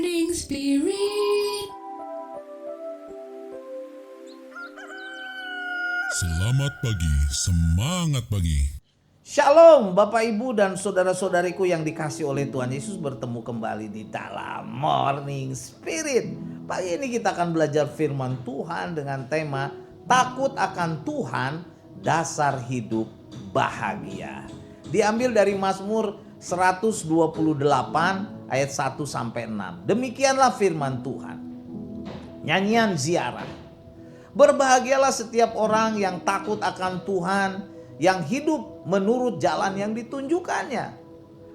Morning Spirit. Selamat pagi, semangat pagi. Shalom Bapak Ibu dan saudara-saudariku yang dikasih oleh Tuhan Yesus, bertemu kembali di dalam Morning Spirit. Pagi ini kita akan belajar firman Tuhan dengan tema takut akan Tuhan, dasar hidup bahagia. Diambil dari Mazmur 128 ayat 1 sampai 6. Demikianlah firman Tuhan. Nyanyian ziarah. Berbahagialah setiap orang yang takut akan Tuhan, yang hidup menurut jalan yang ditunjukkannya.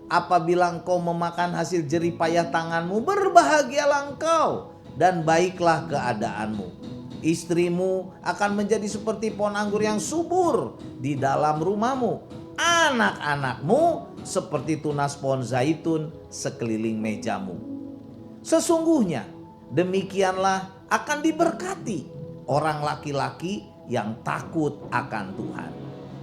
Apabila engkau memakan hasil jerih payah tanganmu, berbahagialah engkau dan baiklah keadaanmu. Istrimu akan menjadi seperti pohon anggur yang subur di dalam rumahmu. Anak-anakmu seperti tunas pohon zaitun sekeliling mejamu. Sesungguhnya demikianlah akan diberkati orang laki-laki yang takut akan Tuhan.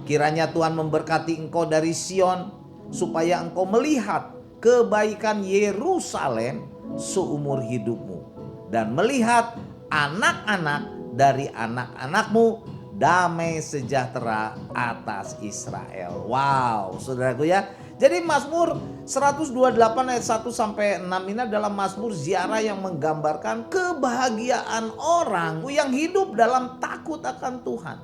Kiranya Tuhan memberkati engkau dari Sion, supaya engkau melihat kebaikan Yerusalem seumur hidupmu, dan melihat anak-anak dari anak-anakmu, damai sejahtera atas Israel. Wow, saudaraku ya. Jadi Mazmur 128 ayat 1 sampai 6 ini adalah Mazmur ziarah yang menggambarkan kebahagiaan orang yang hidup dalam takut akan Tuhan.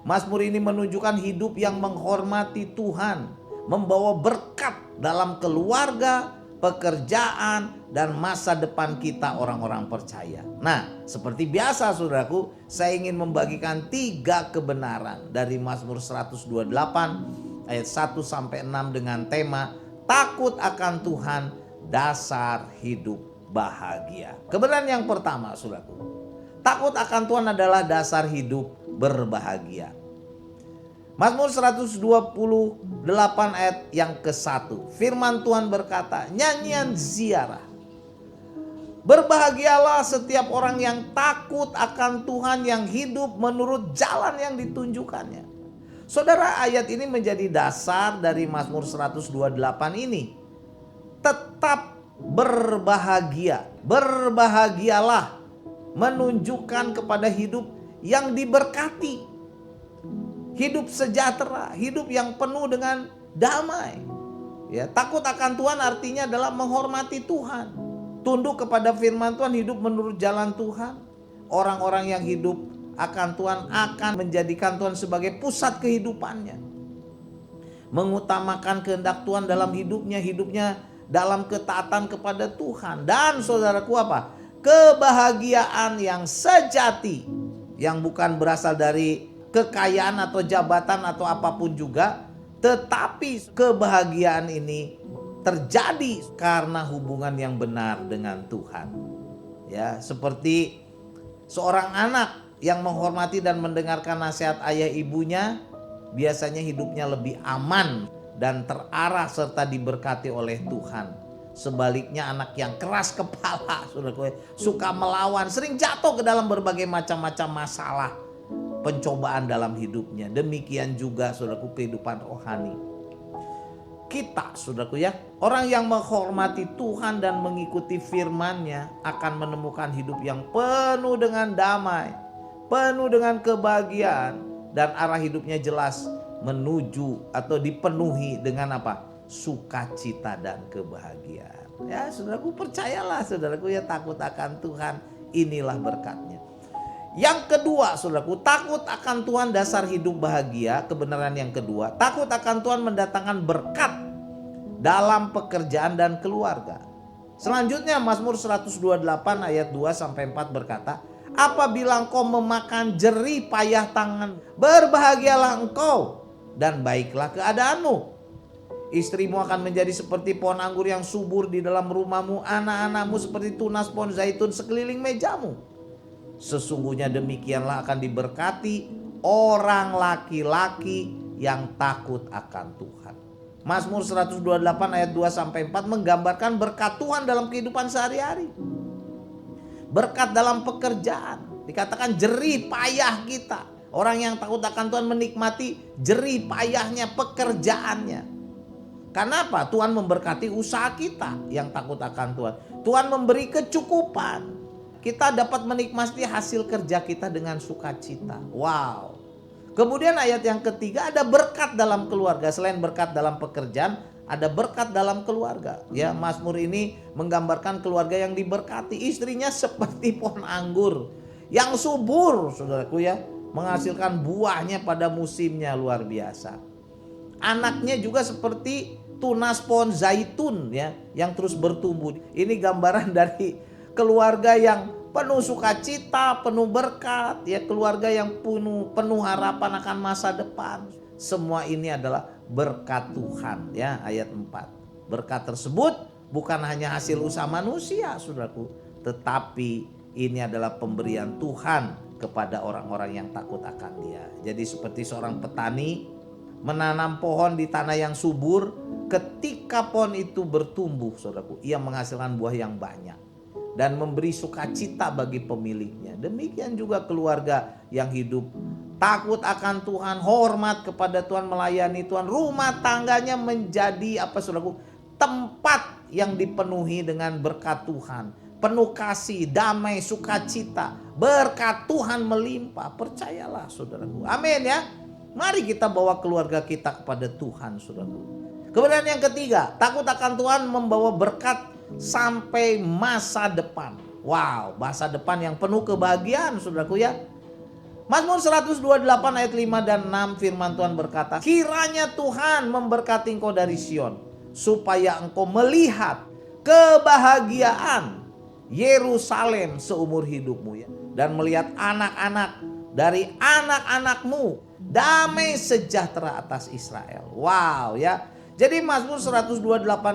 Mazmur ini menunjukkan hidup yang menghormati Tuhan, membawa berkat dalam keluarga, pekerjaan, dan masa depan kita orang-orang percaya. Nah, seperti biasa saudaraku, saya ingin membagikan 3 kebenaran dari Mazmur 128 ayat 1 sampai 6 dengan tema takut akan Tuhan, dasar hidup bahagia. Kebenaran yang pertama saudaraku, takut akan Tuhan adalah dasar hidup berbahagia. Mazmur 128 ayat yang ke-1. Firman Tuhan berkata, nyanyian ziarah. Berbahagialah setiap orang yang takut akan Tuhan, yang hidup menurut jalan yang ditunjukkannya. Saudara, ayat ini menjadi dasar dari Mazmur 128 ini. Tetap berbahagia. Berbahagialah menunjukkan kepada hidup yang diberkati. Hidup sejahtera, hidup yang penuh dengan damai. Ya, takut akan Tuhan artinya adalah menghormati Tuhan. Tunduk kepada firman Tuhan, hidup menurut jalan Tuhan. Orang-orang yang hidup akan Tuhan akan menjadikan Tuhan sebagai pusat kehidupannya. Mengutamakan kehendak Tuhan dalam hidupnya, hidupnya dalam ketaatan kepada Tuhan. Dan saudaraku apa? Kebahagiaan yang sejati, yang bukan berasal dari kekayaan atau jabatan atau apapun juga, tetapi kebahagiaan ini terjadi karena hubungan yang benar dengan Tuhan. Ya, seperti seorang anak yang menghormati dan mendengarkan nasihat ayah ibunya, biasanya hidupnya lebih aman dan terarah serta diberkati oleh Tuhan. Sebaliknya anak yang keras kepala, saudaraku, suka melawan, sering jatuh ke dalam berbagai macam-macam masalah, pencobaan dalam hidupnya. Demikian juga saudaraku kehidupan rohani kita, saudaraku ya. Orang yang menghormati Tuhan dan mengikuti firman-Nya akan menemukan hidup yang penuh dengan damai, penuh dengan kebahagiaan, dan arah hidupnya jelas menuju atau dipenuhi dengan apa? Sukacita dan kebahagiaan. Ya, saudaraku, percayalah saudaraku ya, takut akan Tuhan, inilah berkatnya. Yang kedua saudaraku, takut akan Tuhan dasar hidup bahagia. Kebenaran yang kedua, takut akan Tuhan mendatangkan berkat dalam pekerjaan dan keluarga. Selanjutnya Mazmur 128 ayat 2 sampai 4 berkata, apabila engkau memakan jerih payah tangan, berbahagialah engkau dan baiklah keadaanmu. Istrimu akan menjadi seperti pohon anggur yang subur di dalam rumahmu, anak-anakmu seperti tunas pohon zaitun sekeliling mejamu. Sesungguhnya demikianlah akan diberkati orang laki-laki yang takut akan Tuhan. Mazmur 128 ayat 2 sampai 4 menggambarkan berkat Tuhan dalam kehidupan sehari-hari. Berkat dalam pekerjaan. Dikatakan jerih payah kita. Orang yang takut akan Tuhan menikmati jerih payahnya pekerjaannya. Karena apa? Tuhan memberkati usaha kita yang takut akan Tuhan. Tuhan memberi kecukupan. Kita dapat menikmati hasil kerja kita dengan sukacita. Wow. Kemudian ayat yang ketiga, ada berkat dalam keluarga. Selain berkat dalam pekerjaan, ada berkat dalam keluarga. Ya, Mazmur ini menggambarkan keluarga yang diberkati. Istrinya seperti pohon anggur yang subur, saudaraku ya, menghasilkan buahnya pada musimnya, luar biasa. Anaknya juga seperti tunas pohon zaitun ya, yang terus bertumbuh. Ini gambaran dari keluarga yang penuh sukacita, penuh berkat ya, keluarga yang penuh harapan akan masa depan. Semua ini adalah berkat Tuhan ya, ayat 4. Berkat tersebut bukan hanya hasil usaha manusia, saudaraku, tetapi ini adalah pemberian Tuhan kepada orang-orang yang takut akan Dia. Jadi seperti seorang petani menanam pohon di tanah yang subur, ketika pohon itu bertumbuh, saudaraku, ia menghasilkan buah yang banyak dan memberi sukacita bagi pemiliknya. Demikian juga keluarga yang hidup takut akan Tuhan, hormat kepada Tuhan, melayani Tuhan, rumah tangganya menjadi saudaraku, tempat yang dipenuhi dengan berkat Tuhan. Penuh kasih, damai, sukacita, berkat Tuhan melimpah. Percayalah saudaraku. Amin ya. Mari kita bawa keluarga kita kepada Tuhan, saudaraku. Kemudian yang ketiga, takut akan Tuhan membawa berkat sampai masa depan. Wow, masa depan yang penuh kebahagiaan, saudaraku ya. Mazmur 128 ayat 5 dan 6 firman Tuhan berkata, kiranya Tuhan memberkati engkau dari Sion, supaya engkau melihat kebahagiaan Yerusalem seumur hidupmu ya, dan melihat anak-anak dari anak-anakmu, damai sejahtera atas Israel. Wow ya. Jadi Mazmur 128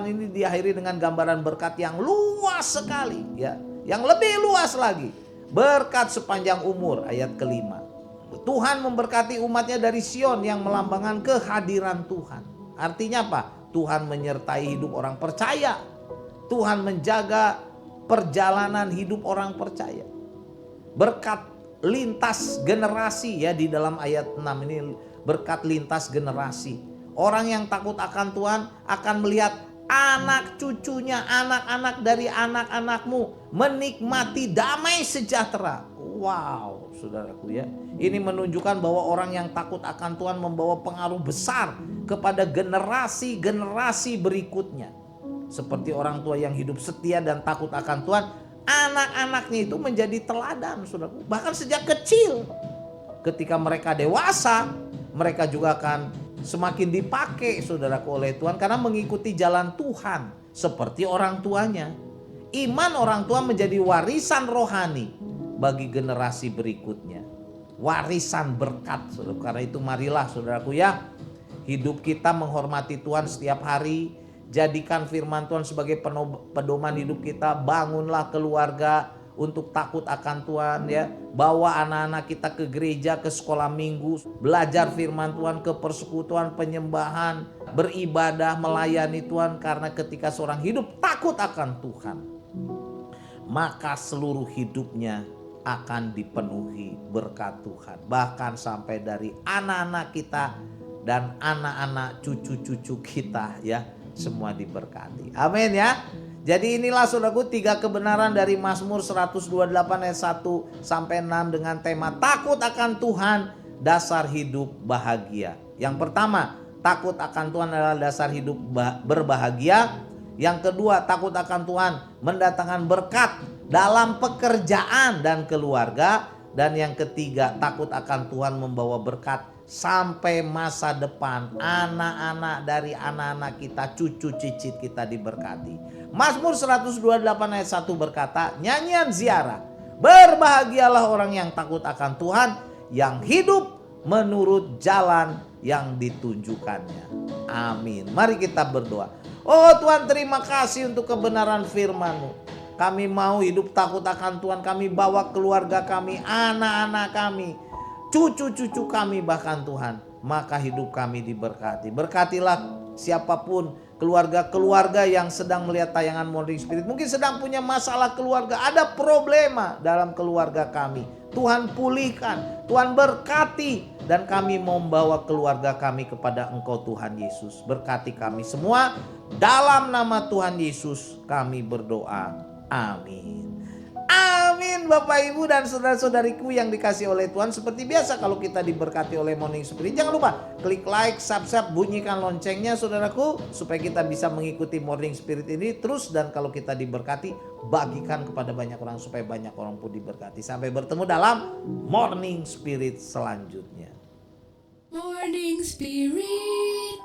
ini diakhiri dengan gambaran berkat yang luas sekali ya, yang lebih luas lagi. Berkat sepanjang umur, ayat kelima. Tuhan memberkati umatnya dari Sion yang melambangkan kehadiran Tuhan. Artinya apa? Tuhan menyertai hidup orang percaya. Tuhan menjaga perjalanan hidup orang percaya. Berkat lintas generasi ya, di dalam ayat 6 ini berkat lintas generasi. Orang yang takut akan Tuhan akan melihat anak cucunya, anak-anak dari anak-anakmu menikmati damai sejahtera. Wow, saudaraku ya. Ini menunjukkan bahwa orang yang takut akan Tuhan membawa pengaruh besar kepada generasi-generasi berikutnya. Seperti orang tua yang hidup setia dan takut akan Tuhan, anak-anaknya itu menjadi teladan, saudaraku. Bahkan sejak kecil. Ketika mereka dewasa, mereka juga akan semakin dipakai, saudaraku, oleh Tuhan karena mengikuti jalan Tuhan seperti orang tuanya. Iman orang tua menjadi warisan rohani bagi generasi berikutnya. Warisan berkat, saudaraku. Karena itu marilah, saudaraku ya, hidup kita menghormati Tuhan setiap hari. Jadikan firman Tuhan sebagai pedoman hidup kita. Bangunlah keluarga untuk takut akan Tuhan ya. Bawa anak-anak kita ke gereja, ke sekolah minggu, belajar firman Tuhan, ke persekutuan, penyembahan, beribadah, melayani Tuhan. Karena ketika seorang hidup takut akan Tuhan, maka seluruh hidupnya akan dipenuhi berkat Tuhan. Bahkan sampai dari anak-anak kita dan anak-anak cucu-cucu kita ya, semua diberkati. Amin ya. Jadi inilah saudaraku 3 kebenaran dari Mazmur 128 ayat 1 sampai 6 dengan tema takut akan Tuhan, dasar hidup bahagia. Yang pertama, takut akan Tuhan adalah dasar hidup berbahagia. Yang kedua, takut akan Tuhan mendatangkan berkat dalam pekerjaan dan keluarga. Dan yang ketiga, takut akan Tuhan membawa berkat sampai masa depan. Anak-anak dari anak-anak kita, cucu cicit kita diberkati. Mazmur 128 ayat 1 berkata, nyanyian ziarah, berbahagialah orang yang takut akan Tuhan, yang hidup menurut jalan yang ditunjukkannya. Amin. Mari kita berdoa. Oh Tuhan, terima kasih untuk kebenaran firman-Mu. Kami mau hidup takut akan Tuhan. Kami bawa keluarga kami, anak-anak kami, cucu-cucu kami bahkan Tuhan. Maka hidup kami diberkati. Berkatilah siapapun keluarga-keluarga yang sedang melihat tayangan Morning Spirit, mungkin sedang punya masalah keluarga, ada problema dalam keluarga kami. Tuhan pulihkan, Tuhan berkati, dan kami membawa keluarga kami kepada Engkau Tuhan Yesus. Berkati kami semua, dalam nama Tuhan Yesus kami berdoa. Amin. Amin Bapak Ibu dan saudara-saudariku yang dikasih oleh Tuhan. Seperti biasa kalau kita diberkati oleh Morning Spirit, jangan lupa klik like, subscribe, bunyikan loncengnya saudaraku, supaya kita bisa mengikuti Morning Spirit ini terus. Dan kalau kita diberkati, bagikan kepada banyak orang supaya banyak orang pun diberkati. Sampai bertemu dalam Morning Spirit selanjutnya. Morning Spirit.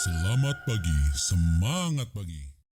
Selamat pagi, semangat pagi.